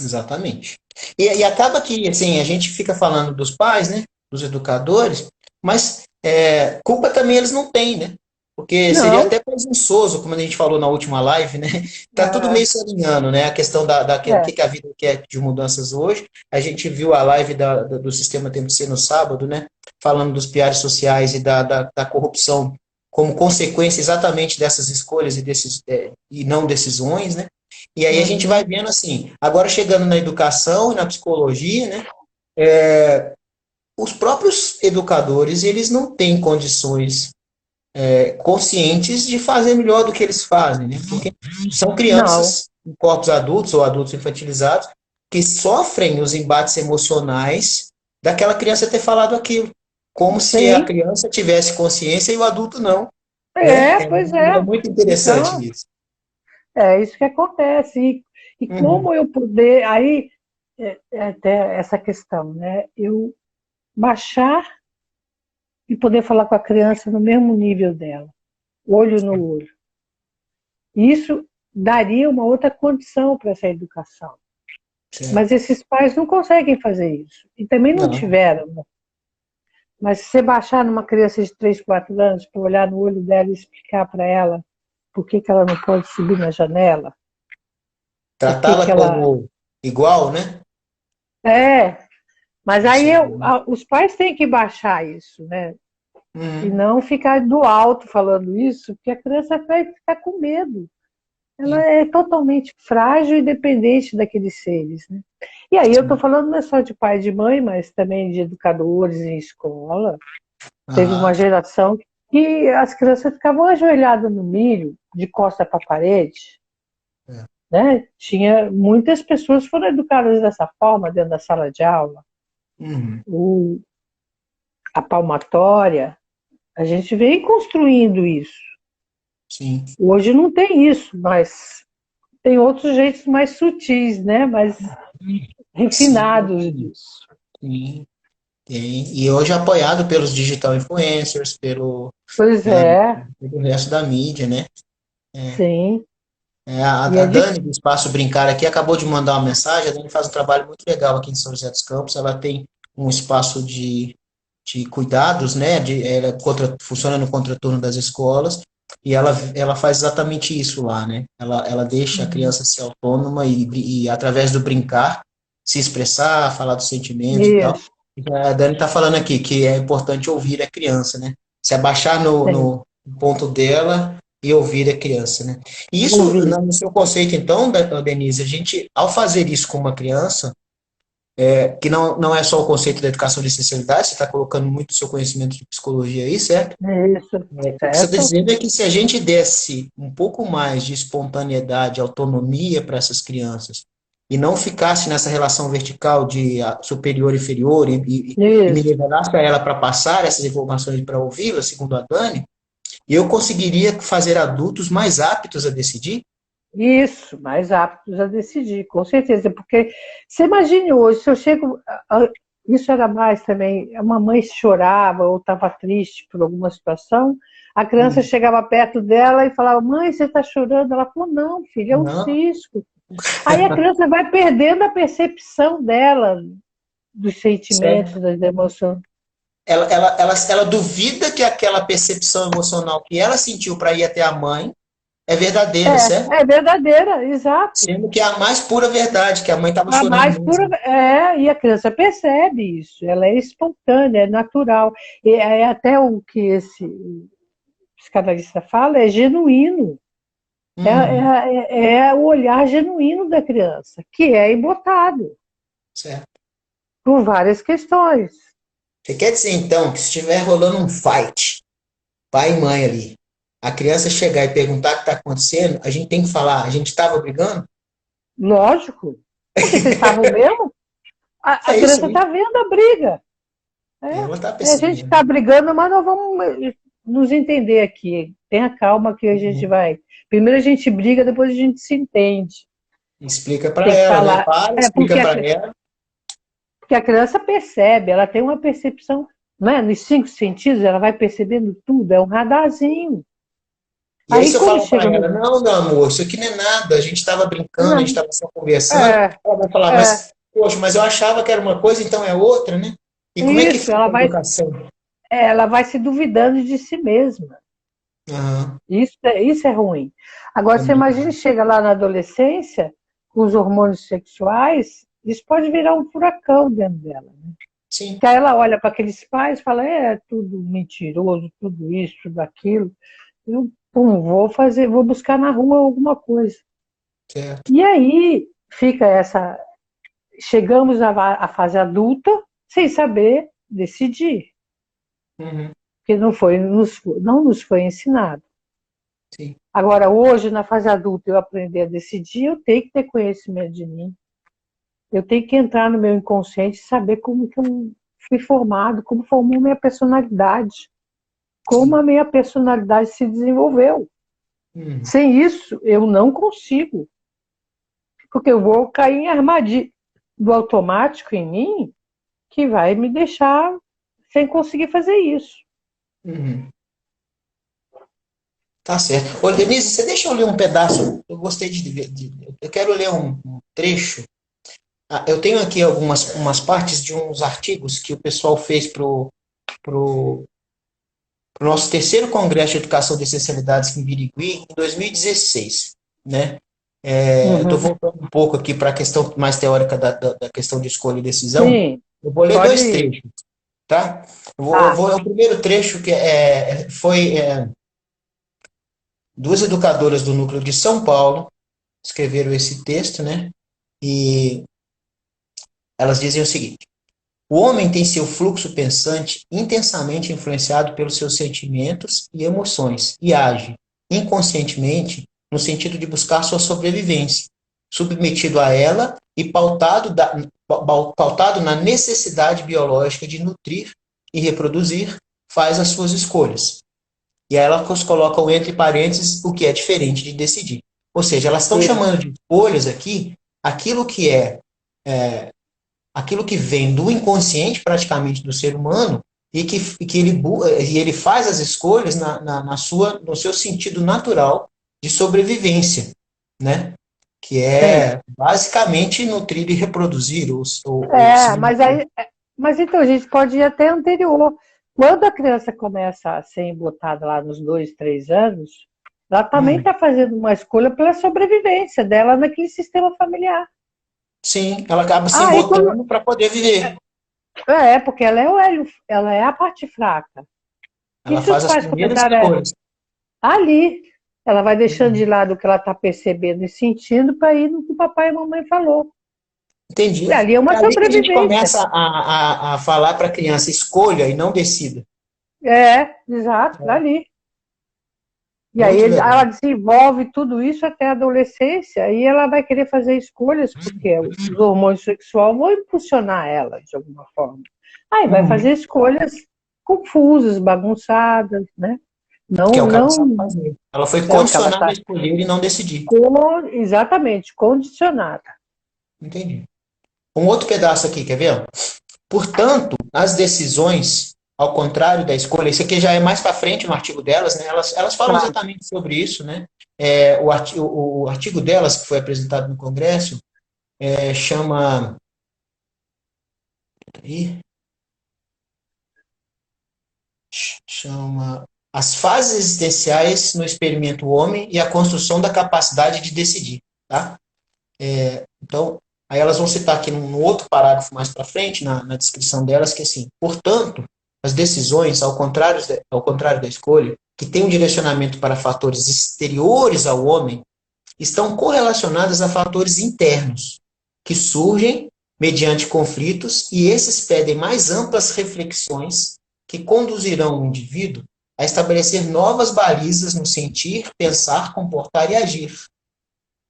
exatamente. E acaba que, assim, a gente fica falando dos pais, né, dos educadores, mas culpa também eles não têm, né? Porque seria Não, até presunçoso, como a gente falou na última live, né? Tá tudo meio é, salinhando, né? A questão o é, que a vida quer de mudanças hoje. A gente viu a live do Sistema Tempo de Ser no sábado, né? Falando dos piares sociais e da corrupção como consequência exatamente dessas escolhas e não decisões, né? E aí a gente vai uhum, vendo assim, agora chegando na educação e na psicologia, né? Os próprios educadores, eles não têm condições conscientes de fazer melhor do que eles fazem, né? Porque são não, crianças em corpos adultos ou adultos infantilizados que sofrem os embates emocionais daquela criança ter falado aquilo. Como se a Sim, criança tivesse consciência e o adulto não, né? pois É é. muito interessante Então, isso. é isso que acontece. E Uhum, como eu poder, aí, é até essa questão, né? Eu baixar e poder falar com a criança no mesmo nível dela, olho no olho. Isso daria uma outra condição para essa educação. Mas certo. esses pais não conseguem fazer isso. E também não Não. tiveram. Né? Mas se você baixar numa criança de 3, 4 anos para olhar no olho dela e explicar para ela por que, que ela não pode subir na janela, por que, que Tratá-la ela. como igual, né? É, mas Isso aí é. os pais têm que baixar isso, né? E Uhum, não ficar do alto falando isso, porque a criança vai ficar com medo. Ela sim, é totalmente frágil e dependente daqueles seres. Né? E aí eu estou sim. falando não é só de pai e de mãe, mas também de educadores em escola. Teve uma Aham, geração que as crianças ficavam ajoelhadas no milho, de costa para a parede. é. Né? Tinha, muitas pessoas foram educadas dessa forma dentro da sala de aula. Uhum, O, a palmatória, a gente vem construindo isso. sim. Hoje não tem isso, mas tem outros jeitos mais sutis, né? Mais Sim, refinados disso. sim, tem. E hoje apoiado pelos digital influencers, Pois pela, é, pelo resto da mídia, né? sim. E A é de... Dani, do Espaço Brincar aqui, acabou de mandar uma mensagem. A Dani faz um trabalho muito legal aqui em São José dos Campos. Ela tem um espaço de cuidados, né? Ela funciona no contraturno das escolas. E ela faz exatamente isso lá, né? Ela deixa a criança ser autônoma e, através do brincar, se expressar, falar dos sentimentos e tal. Isso, A Dani está falando aqui que é importante ouvir a criança, né? Se abaixar tem. no ponto dela e ouvir a criança, né? E isso, Ouvir. no seu conceito, então, Denise, a gente, ao fazer isso com uma criança, que não é só o conceito da educação de essencialidade, você está colocando muito o seu conhecimento de psicologia aí, certo? Isso, O que você está certo? dizendo é que se a gente desse um pouco mais de espontaneidade, autonomia para essas crianças, e não ficasse nessa relação vertical de superior e inferior, e me Isso, nivelasse a ela para passar essas informações para ouvi-la, segundo a Dani, eu conseguiria fazer adultos mais aptos a decidir? isso, mais aptos a decidir, com certeza. Porque você imagine hoje, se eu chego. Isso era mais também, uma mãe chorava ou estava triste por alguma situação, a criança Hum, chegava perto dela e falava, mãe, você está chorando? Ela falou, não, filha, é um não. cisco. Aí a criança vai perdendo a percepção dela dos sentimentos, Certo. das emoções. Ela duvida que aquela percepção emocional que ela sentiu para ir até a mãe é verdadeira, certo? É verdadeira, exato. Sendo que é a mais pura verdade, que a mãe estava A chorando mais pura, mesmo. e a criança percebe isso, ela é espontânea, é natural. E é até o que esse psicanalista fala, é genuíno. Uhum, É o olhar genuíno da criança, que é embotado certo. por várias questões. Você quer dizer, então, que se estiver rolando um fight, pai e mãe ali, a criança chegar e perguntar o que está acontecendo, a gente tem que falar, a gente estava brigando? Lógico, porque vocês estavam mesmo, a É isso criança aí. está vendo a briga. Ela está A gente percebendo. está brigando, mas nós vamos nos entender aqui. Tenha calma que a gente Uhum. vai. Primeiro a gente briga, depois a gente se entende. Explica para Tem que ela, né? falar. Para, É explica para ela. porque a criança percebe, ela tem uma percepção, não é? Nos 5 sentidos, ela vai percebendo tudo, é um radarzinho. E aí, Aí se eu quando falar para chega ela, no. não, meu amor, isso aqui não é nada, a gente estava brincando, a gente Não, estava só conversando, é, ela vai falar, é, mas, poxa, mas eu achava que era uma coisa, então é outra, né? E como é que isso, fica a educação? ela vai se duvidando de si mesma. Aham, Isso é ruim. Agora, é você muito imagina bom. chega lá na adolescência, com os hormônios sexuais, isso pode virar um furacão dentro dela. Sim, Que aí ela olha para aqueles pais e fala, é tudo mentiroso, tudo isso, tudo aquilo. Eu pum, vou buscar na rua alguma coisa. certo. E aí fica essa. Chegamos à fase adulta sem saber decidir, Uhum, porque não nos foi ensinado. sim, Agora, hoje, na fase adulta, eu aprender a decidir, eu tenho que ter conhecimento de mim. Eu tenho que entrar no meu inconsciente e saber como que eu fui formado, como formou minha personalidade, como a minha personalidade se desenvolveu. Sem isso, eu não consigo. Porque eu vou cair em armadilha do automático em mim, que vai me deixar sem conseguir fazer isso. Tá certo. Ô, Denise, você deixa eu ler um pedaço? Eu gostei de ver. Eu quero ler um trecho. Eu tenho aqui umas partes de uns artigos que o pessoal fez pro nosso terceiro Congresso de Educação de Essencialidades em Birigui, em 2016, né? Eu estou voltando um pouco aqui para a questão mais teórica da questão de escolha e decisão. Sim, eu vou ler dois trechos, tá? O primeiro trecho que foi duas educadoras do núcleo de São Paulo escreveram esse texto, né? E elas dizem o seguinte: o homem tem seu fluxo pensante intensamente influenciado pelos seus sentimentos e emoções e age inconscientemente no sentido de buscar sua sobrevivência, submetido a ela e pautado na necessidade biológica de nutrir e reproduzir, faz as suas escolhas. E aí elas colocam entre parênteses o que é diferente de decidir. Ou seja, elas estão chamando de escolhas aqui aquilo que aquilo que vem do inconsciente praticamente do ser humano e que ele faz as escolhas no seu sentido natural de sobrevivência, né? Que é basicamente nutrir e reproduzir. Mas então a gente pode ir até anterior. Quando a criança começa a ser embotada lá nos 2, 3 anos, ela também está fazendo uma escolha pela sobrevivência dela naquele sistema familiar. Sim, ela acaba se embotando para poder viver. Porque ela é a parte fraca. Ela faz as primeiras escolhas. Ali, ela vai deixando de lado o que ela está percebendo e sentindo para ir no que o papai e a mamãe falou. Entendi. E ali é uma sobrevivência. A gente começa a falar para a criança, escolha e não decida. Exato, ali. E aí ela desenvolve tudo isso até a adolescência e ela vai querer fazer escolhas porque os hormônios sexuais vão impulsionar ela de alguma forma. Aí vai fazer escolhas confusas, bagunçadas, né? Que é o que ela sabe fazer. Ela foi condicionada a escolher e não decidir. Exatamente, condicionada. Entendi. Um outro pedaço aqui, quer ver? Portanto, as decisões, ao contrário da escolha, isso aqui já é mais para frente no artigo delas, né? Elas falam exatamente sobre isso, né? O artigo delas, que foi apresentado no Congresso, chama... As fases existenciais no experimento homem e a construção da capacidade de decidir, tá? Então, aí elas vão citar aqui num outro parágrafo mais para frente, na descrição delas, que assim, portanto, as decisões, ao contrário da escolha, que tem um direcionamento para fatores exteriores ao homem, estão correlacionadas a fatores internos, que surgem mediante conflitos, e esses pedem mais amplas reflexões que conduzirão o indivíduo a estabelecer novas balizas no sentir, pensar, comportar e agir,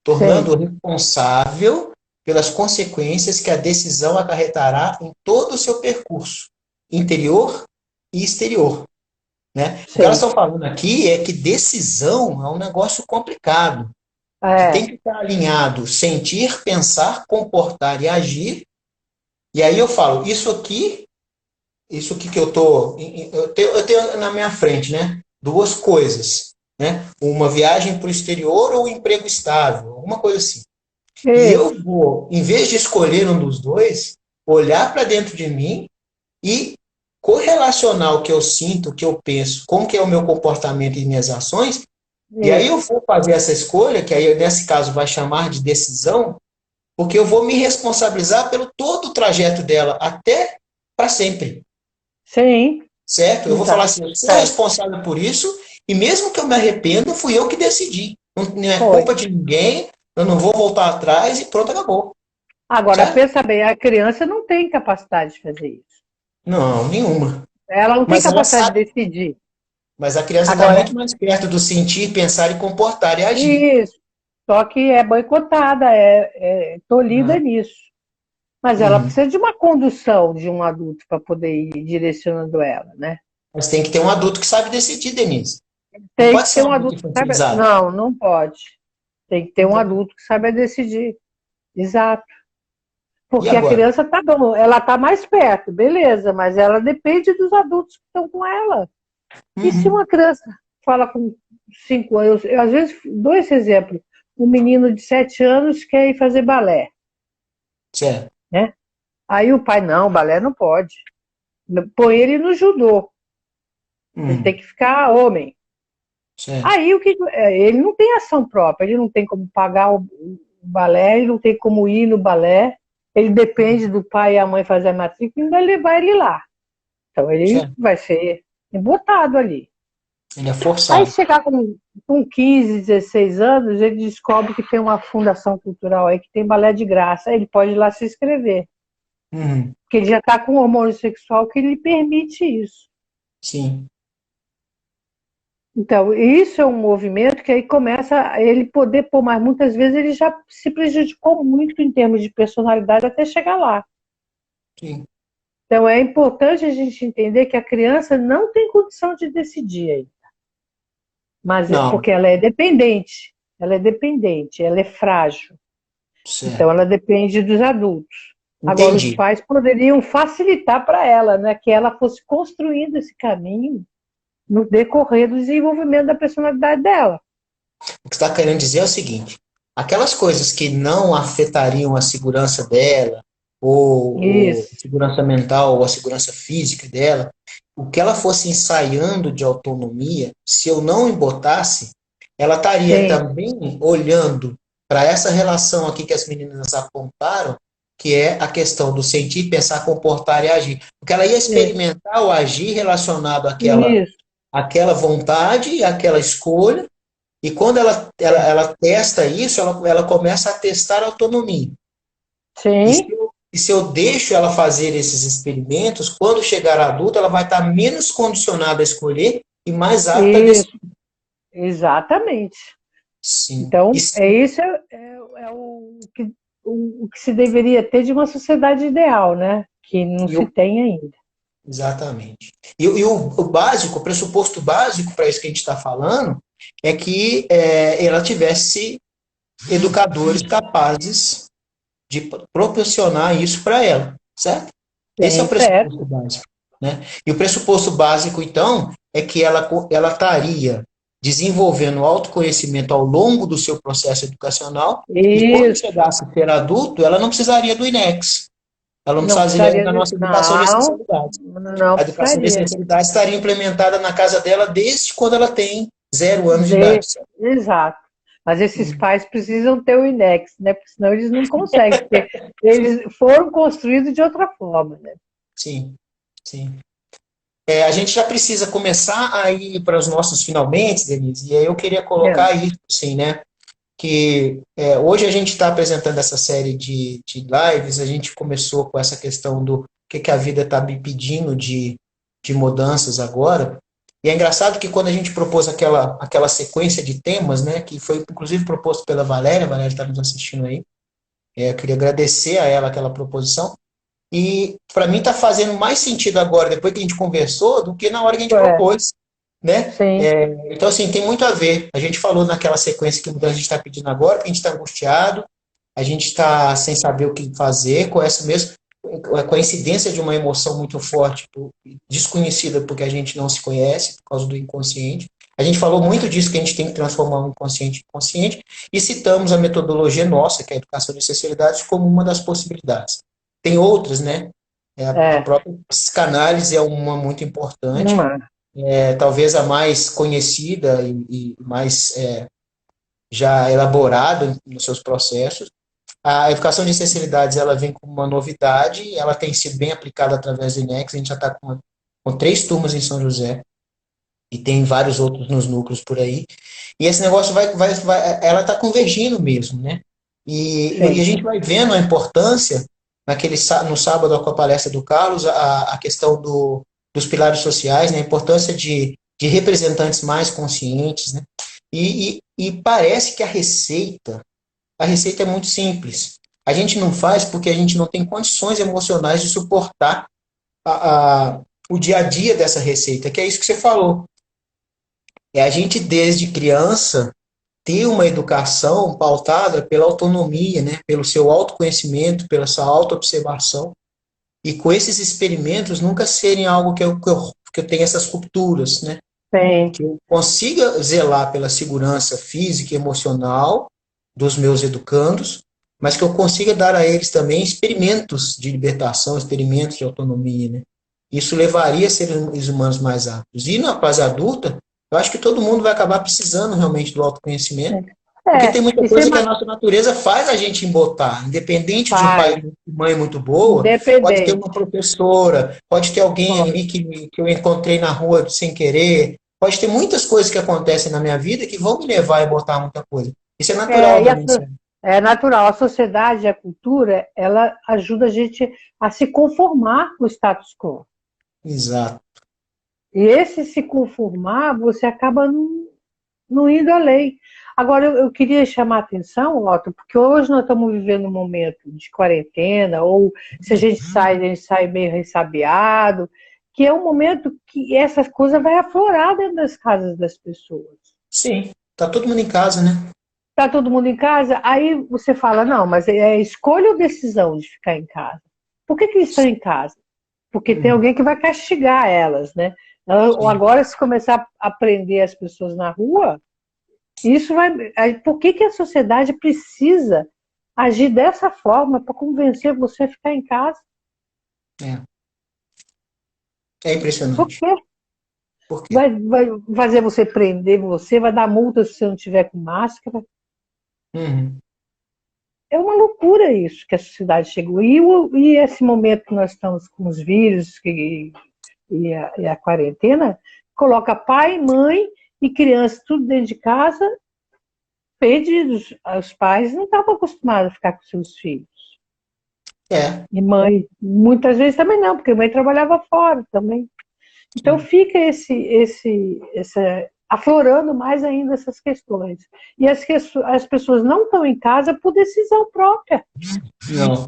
tornando-o responsável pelas consequências que a decisão acarretará em todo o seu percurso, interior e exterior. Né? O que elas estão falando aqui é que decisão é um negócio complicado. Que tem que estar alinhado sentir, pensar, comportar e agir. E aí eu falo, isso aqui que eu tenho na minha frente, né? Duas coisas, né? Uma viagem para o exterior ou um emprego estável, alguma coisa assim. E eu vou, em vez de escolher um dos dois, olhar para dentro de mim e correlacionar o que eu sinto, o que eu penso, como que é o meu comportamento e minhas ações, e aí eu vou fazer essa escolha, que aí nesse caso vai chamar de decisão, porque eu vou me responsabilizar pelo todo o trajeto dela, até para sempre. Sim. Certo? Eu vou falar assim, eu sou responsável por isso, e mesmo que eu me arrependa, fui eu que decidi. Não é culpa de ninguém, eu não vou voltar atrás e pronto, acabou. Agora, pensa bem, a criança não tem capacidade de fazer isso. Não, nenhuma. Ela não tem capacidade de decidir. Mas a criança está muito mais perto do sentir, pensar e comportar e agir. Isso. Só que é boicotada, tolhida nisso. Mas ela Uhum. precisa de uma condução de um adulto para poder ir direcionando ela, né? Mas tem que ter um adulto que sabe decidir, Denise. Não Tem pode que ser ter um um adulto adulto que saiba. infantilizado. Não, não pode. Tem que ter um Então, adulto que saiba decidir. Exato. e Porque a agora? criança tá bom, ela tá mais perto, beleza, mas ela depende dos adultos que estão com ela. E se Uhum. uma criança fala com 5 anos, eu, às vezes dou esse exemplo, um menino de 7 anos quer ir fazer balé, Certo. né? Aí o pai, não, balé não pode. Põe ele no judô, ele tem Uhum. que ficar homem. Certo. Aí ele não tem ação própria, ele não tem como pagar o balé, ele não tem como ir no balé, ele depende do pai e a mãe fazer a matrícula e ainda levar ele lá. Então ele Certo. vai ser botado ali. Ele é Aí forçado. chegar com 15, 16 anos, ele descobre que tem uma fundação cultural aí que tem balé de graça, aí ele pode ir lá se inscrever, Uhum. porque ele já está com um hormônio sexual que lhe permite isso. Sim. Então, isso é um movimento que aí começa a ele poder pôr, mas muitas vezes ele já se prejudicou muito em termos de personalidade até chegar lá. Sim. Então, é importante a gente entender que a criança não tem condição de decidir aí, mas Não. porque ela é dependente, ela é frágil. Então, Certo. ela depende dos adultos. Agora, os Entendi. pais poderiam facilitar para ela, né, que ela fosse construindo esse caminho no decorrer do desenvolvimento da personalidade dela. O que você está querendo dizer é o seguinte: aquelas coisas que não afetariam a segurança dela, ou a Isso, segurança mental, ou a segurança física dela, o que ela fosse ensaiando de autonomia, se eu não embotasse, ela estaria sim, também olhando para essa relação aqui que as meninas apontaram, que é a questão do sentir, pensar, comportar e agir. Porque ela ia experimentar o agir relacionado isso, àquela vontade, àquela escolha, e quando é. ela testa isso, ela começa a testar a autonomia. Sim, E se eu deixo ela fazer esses experimentos, quando chegar adulta, ela vai estar menos condicionada a escolher e mais apta a decidir. isso, exatamente. Sim. Então, Isso, é isso é o que se deveria ter de uma sociedade ideal, né? Que não e se o, tem ainda. exatamente. O básico, o pressuposto básico para isso que a gente está falando, é que ela tivesse educadores capazes de proporcionar isso para ela, certo? Esse é o Sim, pressuposto certo. básico, né? E o pressuposto básico, então, é que ela estaria desenvolvendo autoconhecimento ao longo do seu processo educacional e quando Isso. chegasse a ser adulto, ela não precisaria do INEX, ela não Não precisaria precisaria da de. nossa educação de Não, especialidades. não A educação de precisaria. especialidades estaria implementada na casa dela desde quando ela tem 0 anos de idade. Exato. Mas esses Uhum. pais precisam ter o INEX, né? Porque senão eles não conseguem, porque eles foram construídos de outra forma, né? Sim, sim. A gente já precisa começar a ir para os nossos finalmente, Denise, e aí eu queria É, colocar isso, assim, né? Que hoje a gente está apresentando essa série de lives, a gente começou com essa questão do que a vida está me pedindo de mudanças agora, e é engraçado que quando a gente propôs aquela sequência de temas, né, que foi inclusive proposto pela Valéria, a Valéria está nos assistindo aí, eu queria agradecer a ela aquela proposição, e para mim está fazendo mais sentido agora, depois que a gente conversou, do que na hora que a gente é, propôs, né? sim, Então, assim, tem muito a ver. A gente falou naquela sequência que a gente está pedindo agora, que a gente está angustiado, a gente está sem saber o que fazer, com essa mesma a coincidência de uma emoção muito forte, desconhecida porque a gente não se conhece, por causa do inconsciente. A gente falou muito disso, que a gente tem que transformar o inconsciente em consciente, e citamos a metodologia nossa, que é a educação de necessidades, como uma das possibilidades. Tem outras, né? A é, própria psicanálise é uma muito importante, uma, talvez a mais conhecida e mais já elaborada nos seus processos. A educação de necessidades ela vem como uma novidade, ela tem sido bem aplicada através do INEX, a gente já está com 3 turmas em São José, e tem vários outros nos núcleos por aí. E esse negócio ela está convergindo mesmo, né? E a sim, gente vai vendo a importância, no sábado com a palestra do Carlos, a questão dos pilares sociais, né? A importância de representantes mais conscientes, né? E parece que a receita é muito simples. A gente não faz porque a gente não tem condições emocionais de suportar o dia a dia dessa receita, que é isso que você falou. É a gente, desde criança, ter uma educação pautada pela autonomia, né? Pelo seu autoconhecimento, pela sua autoobservação, e com esses experimentos nunca serem algo que eu tenha essas rupturas, né? Tem. Que eu consiga zelar pela segurança física e emocional dos meus educandos, mas que eu consiga dar a eles também experimentos de libertação, experimentos de autonomia, né? Isso levaria a seres humanos mais aptos. E na fase adulta, eu acho que todo mundo vai acabar precisando realmente do autoconhecimento, porque tem muita E você coisa que a nossa natureza faz a gente embotar, independente de um pai faz, e mãe muito boa, pode ter uma independente. professora, pode ter alguém Pode. ali que eu encontrei na rua sem querer, pode ter muitas coisas que acontecem na minha vida que vão me levar a botar muita coisa. Isso é natural É, da gente. é natural. A sociedade, a cultura, ela ajuda a gente a se conformar com o status quo. Exato. E esse se conformar, você acaba não indo além. Agora, eu queria chamar a atenção, Otto, porque hoje nós estamos vivendo um momento de quarentena, ou se a gente sai meio ressabiado, que é um momento que essa coisa vai aflorar dentro das casas das pessoas. Sim. Tá todo mundo em casa, né? Tá todo mundo em casa, aí você fala, não, mas é escolha ou decisão de ficar em casa? Por que eles estão em casa? Porque tem alguém que vai castigar elas, né? Ou Sim. agora, se começar a prender as pessoas na rua, isso vai. Por que a sociedade precisa agir dessa forma para convencer você a ficar em casa? É. É Por impressionante. quê? Por quê? Vai fazer você prender você, vai dar multa se você não tiver com máscara. Uhum. É uma loucura isso que a sociedade chegou. E esse momento que nós estamos com os vírus e a quarentena, coloca pai, mãe e criança tudo dentro de casa, perdidos. Os pais não estavam acostumados a ficar com seus filhos. É. E mãe, muitas vezes também não, porque mãe trabalhava fora também. Então fica aflorando mais ainda essas questões. E as pessoas não estão em casa por decisão própria. Não.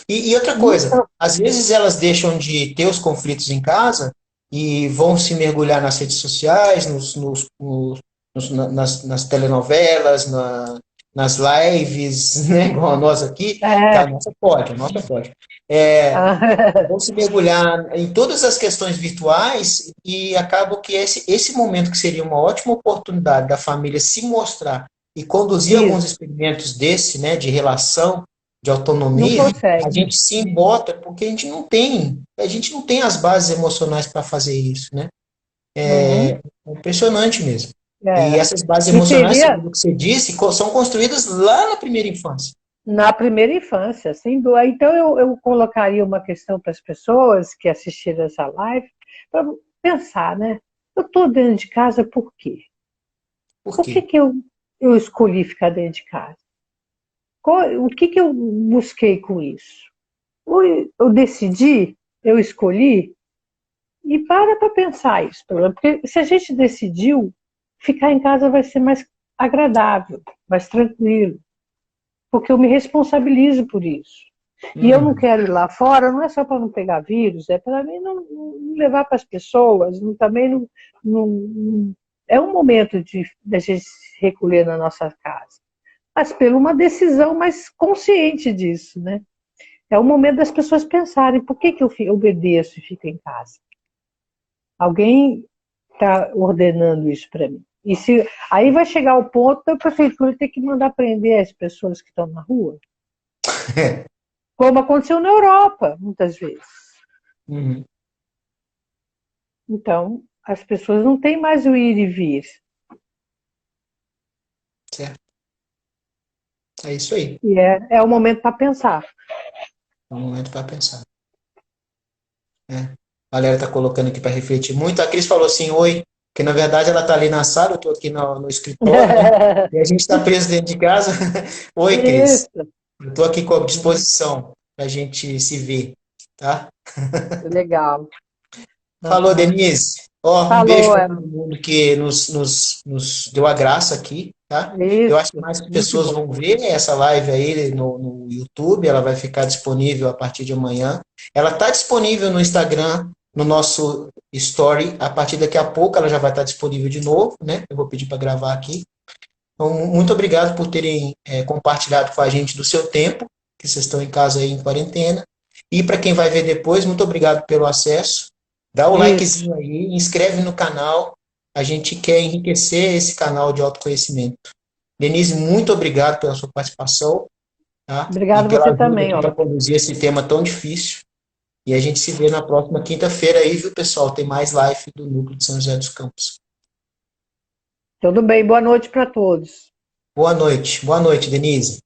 E outra coisa, Então, às vezes elas deixam de ter os conflitos em casa e vão se mergulhar nas redes sociais, nas telenovelas, nas lives, né, igual a nossa aqui, que é, a nossa pode. É, vão se mergulhar em todas as questões virtuais e acaba que esse momento que seria uma ótima oportunidade da família se mostrar e conduzir alguns isso, experimentos desse, né, de relação, de não autonomia, a consegue. gente se embota porque a gente não tem as bases emocionais para fazer isso, né? Uhum, É impressionante mesmo. E é. essas bases E emocionais, seria segundo o que você disse, são construídas lá na primeira infância. na primeira infância, sem dúvida. Então, eu colocaria uma questão para as pessoas que assistiram essa live, para pensar, né? Eu estou dentro de casa por quê? Por Por que, quê? que eu escolhi ficar dentro de casa? O que eu busquei com isso? Eu decidi, eu escolhi, e para pensar isso. Porque se a gente decidiu, ficar em casa vai ser mais agradável, mais tranquilo, porque eu me responsabilizo por isso. E eu não Uhum. quero ir lá fora, não é só para não pegar vírus, é para mim não levar para as pessoas, também não, é um momento de a gente se recolher na nossa casa, mas por uma decisão mais consciente disso, né? É o momento das pessoas pensarem por que eu obedeço e fico em casa. Alguém está ordenando isso para mim. E se aí vai chegar o ponto da prefeitura ter que mandar prender as pessoas que estão na rua, como aconteceu na Europa, muitas vezes. Uhum. Então, as pessoas não têm mais o ir e vir. Certo. É isso aí. E é o momento para pensar. É um momento para pensar. É. A galera está colocando aqui para refletir muito. A Cris falou assim, oi, que na verdade ela está ali na sala, eu estou aqui no escritório, né? E a gente está preso dentro de casa. Oi, Cris. Isso, Eu estou aqui com a disposição para a gente se ver, tá? legal. Falou, Uhum. Denise. Ó, um beijo Falou, para todo mundo que nos deu a graça aqui, tá? Eu acho que Isso, mais muito pessoas bom. vão ver essa live aí no YouTube, ela vai ficar disponível a partir de amanhã. Ela está disponível no Instagram, no nosso Story, a partir daqui a pouco ela já vai estar disponível de novo, né? Eu vou pedir para gravar aqui. Então, muito obrigado por terem compartilhado com a gente do seu tempo, que vocês estão em casa aí em quarentena. E para quem vai ver depois, muito obrigado pelo acesso. Dá o Isso. likezinho aí, inscreve no canal. A gente quer enriquecer esse canal de autoconhecimento. Denise, muito obrigado pela sua participação, tá? E Obrigado pela você ajuda também, aqui ó. para conduzir esse tema tão difícil. E a gente se vê na próxima quinta-feira aí, viu, pessoal? Tem mais live do Núcleo de São José dos Campos. Tudo bem, boa noite para todos. Boa noite. Boa noite, Denise.